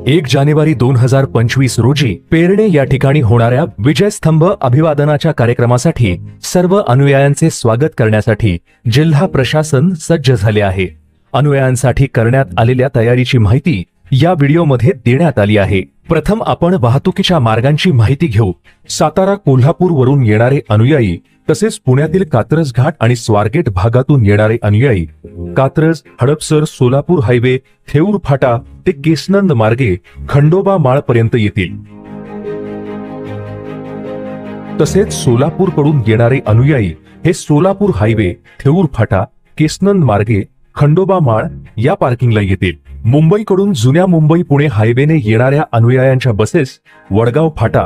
1 जानेवारी 2025 रोजी पेरणे या ठिकाणी होणाऱ्या विजयस्तंभ अभिवादनाच्या कार्यक्रमासाठी सर्व अनुयायांचे स्वागत करण्यासाठी जिल्हा प्रशासन सज्ज झाले आहे। अनुयायांसाठी करण्यात आलेल्या तयारीची माहिती या व्हिडिओमध्ये देण्यात आली आहे। प्रथम आपण वाहतुकीच्या मार्गांची माहिती घेऊ। सातारा कोल्हापूर वरून येणारे अनुयायी तसेच पुण्यातील कात्रज घाट आणि स्वारगेट भागातून येणारे अनुयायी कात्रज, हडपसर, सोलापूर हायवे, थेऊर फाटा ते केसनंद मार्गे खंडोबा माळ पर्यंत येतील। तसेच सोलापूर कडून येणारे अनुयायी हे सोलापूर हायवे, थेऊर फाटा, केसनंद मार्गे खंडोबा माळ या पार्किंगला येतील। मुंबईकडून जुन्या मुंबई पुणे हायवेने येणाऱ्या अनुयायांच्या बसेस वडगाव फाटा,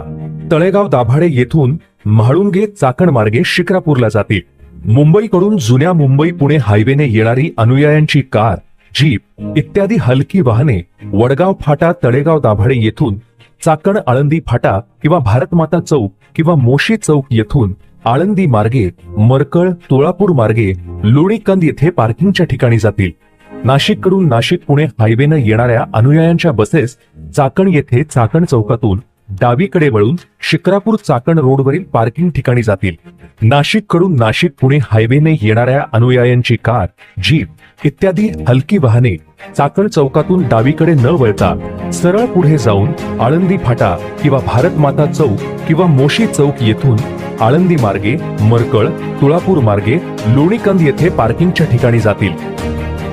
तळेगाव दाभाडे येथून म्हाळुंगे चाकण मार्गे शिक्रापूरला जातील। मुंबईकडून जुन्या मुंबई पुणे हायवेने येणारी अनुयायांची कार, जीप इत्यादी हलकी वाहने वडगाव फाटा, तळेगाव दाभाडे येथून चाकण आळंदी फाटा किंवा भारतमाता चौक किंवा मोशी चौक येथून आळंदी मार्गे मरकळ, तुळापूर मार्गे लोणीकंद येथे पार्किंगच्या ठिकाणी जातील। नाशिककडून नाशिक पुणे हायवेने येणाऱ्या अनुयायांच्या बसेस चाकण येथे चाकण चौकातून डावीकडे वळून शिक्रापूर चाकण रोडवरील पार्किंग ठिकाणी जातील। नाशिककडून नाशिक पुणे हायवेने येणाऱ्या अनुयायांची कार, जीप इत्यादी हलकी वाहने चाकण चौकातून डावीकडे न वळता सरळ पुढे जाऊन आळंदी फाटा किंवा भारतमाता चौक किंवा मोशी चौक येथून आळंदी मार्गे मरकळ, तुळापूर मार्गे लोणीकंद येथे पार्किंगच्या ठिकाणी जातील।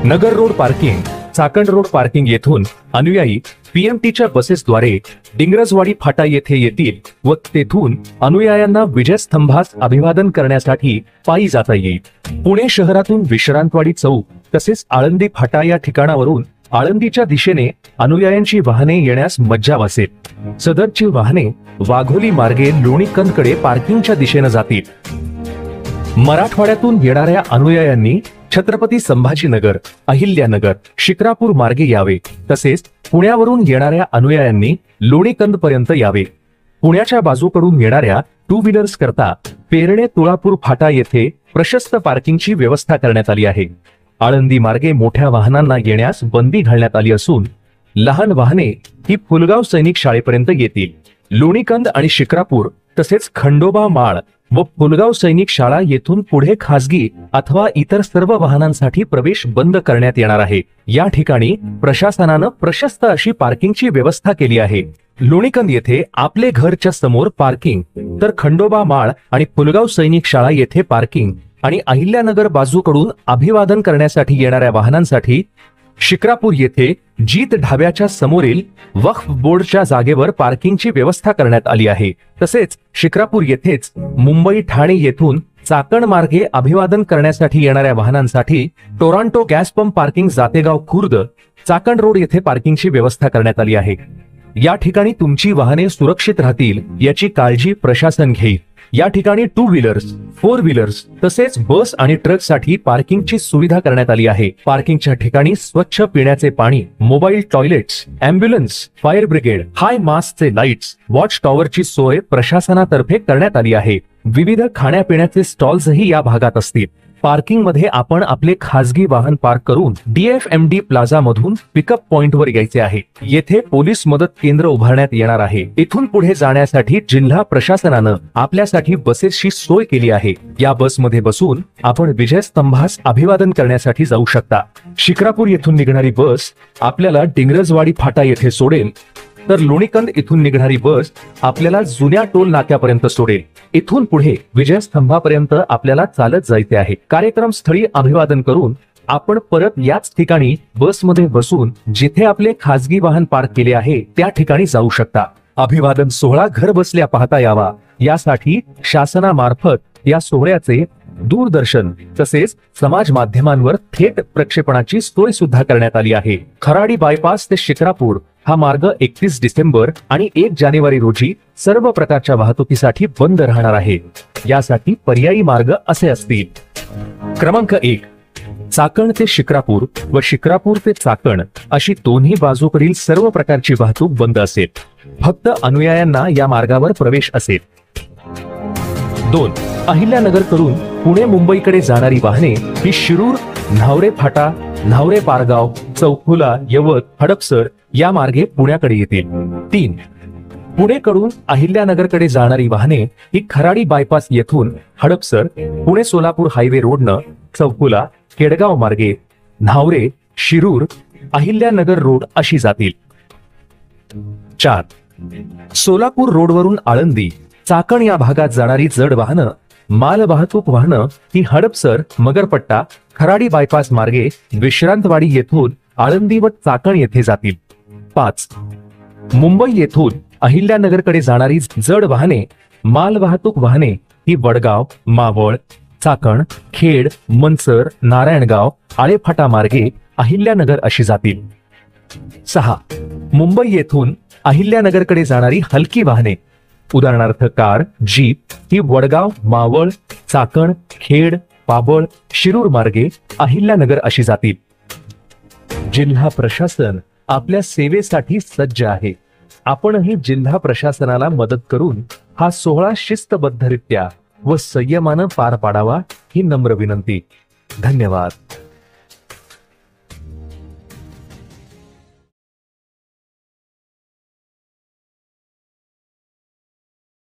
Nagar road parking, Chakan road parking येथून अनुयायी पीएमटीच्या बसेसद्वारे डिंगरजवाडी फाटा येथे येतील व तेथून अनुयायांना विजयस्तंभास अभिवादन करण्यासाठी पायी जाता येईल। पुणे शहरातून विश्रांतवाडी चौक तसेच आळंदी फाटा या ठिकाणावरून आळंदीच्या दिशेने अनुयायांची वाहने येण्यास मज्जाव असेल। सदरची वाहने वाघोली मार्गे लोणीकंदकडे पार्किंगच्या दिशेने जातील। मराठवाड्यातून येणाऱ्या अनुयायांनी छत्रपती संभाजीनगर, अहिल्यानगर, शिक्रापूर मार्गे यावे। तसेच पुण्यावरून येणाऱ्या अनुयायांनी लोणीकंद पर्यंत यावे। पुण्याच्या बाजूकडून येणाऱ्या 2 व्हीलर्स करता पेरणे, तुळापूर फाटा येथे प्रशस्त पार्किंगची व्यवस्था करण्यात आली आहे। आळंदी मार्गे मोठ्या वाहनांना येण्यास बंदी घालण्यात आली असून लहान वाहने ही फुलगाव सैनिक शाळेपर्यंत येतील। लोणीकंद आणि शिक्रापूर तसेच खंडोबा माळ व फुलगाव सैनिक शाळा येथून पुढे खासगी अथवा इतर सर्व वाहनांसाठी प्रवेश बंद करण्यात येणार आहे। या ठिकाणी प्रशासनानं प्रशस्त अशी पार्किंगची व्यवस्था केली आहे। लोणीकंद येथे आपले घरच्या समोर पार्किंग, तर खंडोबा माळ आणि फुलगाव सैनिक शाळा येथे पार्किंग आणि अहिल्यानगर बाजूकडून अभिवादन करण्यासाठी येणाऱ्या वाहनांसाठी शिक्रापूर येथे जीत ढाब्याच्या समोरील वक्फ बोर्डच्या जागेवर पार्किंगची व्यवस्था करण्यात आली आहे। तसेच शिक्रापूर येथेच मुंबई ठाणे येथून चाकण मार्गे अभिवादन करण्यासाठी येणाऱ्या वाहनांसाठी Toronto gas pump parking, Jategaon Khurd, Chakan road येथे पार्किंगची व्यवस्था करण्यात आली आहे। या ठिकाणी तुमची वाहने सुरक्षित राहतील याची काळजी प्रशासन घेईल। या ठिकाणी 2 व्हीलर्स, 4 व्हीलर्स तसेच बस आणि ट्रकसाठी पार्किंगची सुविधा करण्यात आली आहे। पार्किंगच्या ठिकाणी स्वच्छ पिण्याचे पाणी, mobile toilets, ambulance, fire brigade, high मास्टचे लाईट्स, वॉच टॉवरची सोय प्रशासनातर्फे करण्यात आली आहे। विविध खाण्यापिण्याचे स्टॉल्सही या भागात असतील। पार्किंग मध्ये आपण आपले खासगी वाहन पार्क करून DFMD प्लाझा मधून पिकअप पॉइंट वर यायचे आहे। येथे पोलीस मदत केंद्र उभारण्यात येणार आहे। इथून पुढे जाण्यासाठी जिल्हा प्रशासनानं आपल्यासाठी बसेसची सोय केली आहे। या बसमध्ये बसून आपण विजयस्तंभास अभिवादन करण्यासाठी जाऊ शकता। शिक्रापूर येथून निघणारी बस आपल्याला डिंगरजवाडी फाटा येथे सोडेल, तर लोणीकंद इथून निघणारी बस आपल्याला जुन्या टोल नाक्यापर्यंत सोडेल। इथून पुढे विजयस्तंभापर्यंत आपल्याला चालत जायचे आहे। कार्यक्रम स्थळी अभिवादन करून आपण परत याच ठिकाणी बसमध्ये बसून जिथे आपले खासगी वाहन पार्क केले आहे त्या ठिकाणी जाऊ शकता। अभिवादन सोहळा घर बसल्या पाहता यावा यासाठी शासनामार्फत या सोहळ्याचे दूरदर्शन तसेच समाज माध्यमांवर थेट प्रक्षेपणाची सोय सुद्धा करण्यात आली आहे। खराडी बायपास ते शिक्रापूर हा मार्ग 31 डिसेंबर आणि 1 जानेवारी रोजी सर्व प्रकारच्या वाहतुकीसाठी बंद राहणार आहे। यासाठी पर्यायी मार्ग असे असतील: क्रमांक 1, चाकण ते शिक्रापूर व शिक्रापूर ते चाकण अशी दोन्ही बाजूकडील सर्व प्रकारची वाहतूक बंद असेल। फक्त अनुयायांना या मार्गावर प्रवेश असेल। 2, अहिल्यानगर कडून पुणे मुंबईकडे जाणारी वाहने ही शिरूर, न्हावरे फाटा, न्हावरे पारगाव, चौफुला, यवत, हडपसर या मार्गे पुण्याकडे येतील. 3. पुणेकडून अहिल्यानगरकडे जाणारी वाहने ही खराडी बायपास येथून हडपसर, पुणे सोलापूर हायवे रोडनं चौफुला, केडगाव मार्गे न्हावरे, शिरूर, अहिल्यानगर रोड अशी जातील. 4. सोलापूर रोडवरून आळंदी, चाकण या भागात जाणारी जड वाहनं, माल वाहतूक वाहनं ही हडपसर, मगरपट्टा, खराडी बायपास मार्गे विश्रांतवाडी येथून आळंदी व चाकण येथे जातील. 5. मुंबई येथून अहिल्यानगरकडे जाणारी जड वाहने, माल वाहतूक वाहने ही वडगाव, मावळ, चाकण, खेड, मनसर, नारायणगाव, आळेफाटा मार्गे अहिल्यानगर अशी जातील. 6. मुंबई येथून अहिल्यानगरकडे जाणारी हलकी वाहने उदाहरणार्थ कार, जीप ही वडगाव, मावळ, चाकण, खेड, पाबळ, शिरूर मार्गे अहिल्यानगर अशी जातील. जिल्हा प्रशासन आपल्या सेवेसाठी सज्ज आहे. आपणही जिल्हा प्रशासनाला मदत करून हा सोहळा शिस्तबद्धरित्या व संयमानं पार पाडावा ही नम्र विनंती. धन्यवाद.